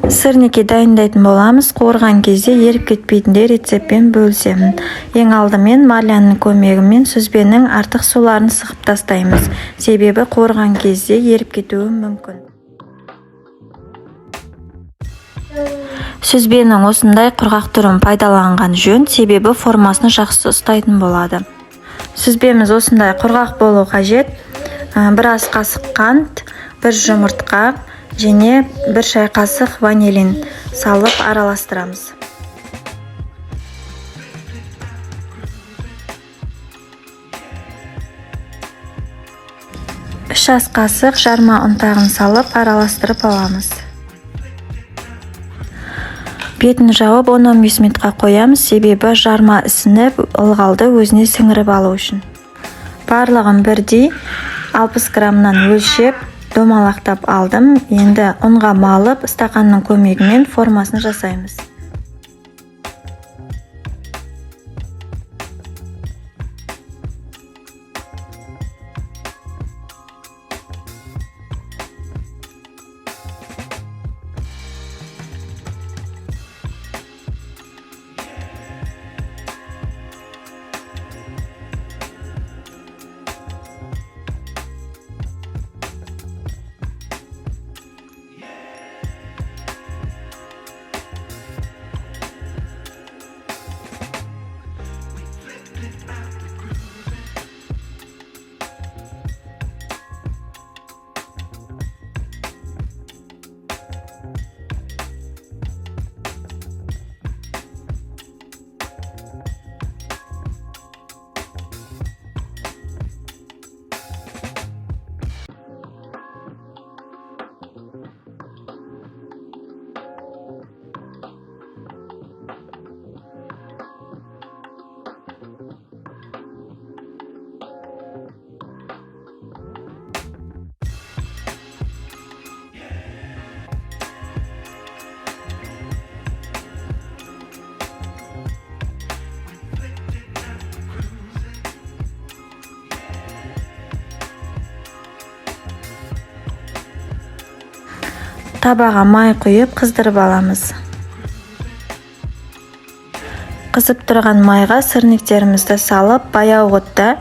Сырники дайындайтын боламыз. Қуырған кезде еріп кетпейтіндей рецептпен бөлісемін. Ең алдымен марляның көмегімен сүзбенің артық суларын сығып тастаймыз. Себебі қуырған кезде еріп кетуі мүмкін. Сүзбенің осындай құрғақ түрін пайдаланған жөн, себебі формасын жақсы ұстайтын болады. Сүзбеміз осындай құрғақ болу қажет. Бір ас қасық қант, бір жұмыртқа және бір шай қасық ванилин салып араластырамыз. Үш ас қасық жарма ұнтағын салып араластырып аламыз. Бетін жауып 10-15 минутқа қоямыз, себебі жарма ісініп, ылғалды өзіне сіңіріп алу үшін. Барлығын бірдей 60 граммнан өлшеп, домалақтап алдым. Енді ұнға малып, стақанның көмегімен формасын жасаймыз. Табаға май құйып қыздырып аламыз. Қызып тұрған майға сырниктерімізді салып, баяу отта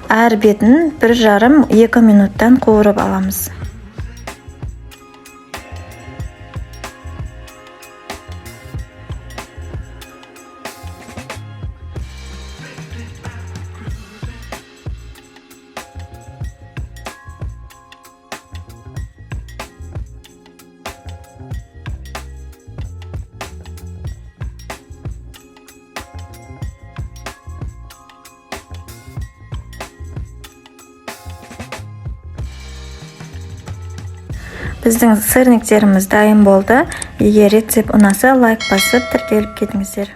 әр бетін 1,5-2 минуттан қуырып аламыз. Біздің сырниктеріміз дайын болды. Егер рецепт ұнаса, лайк басып тіркеліп кетіңіздер.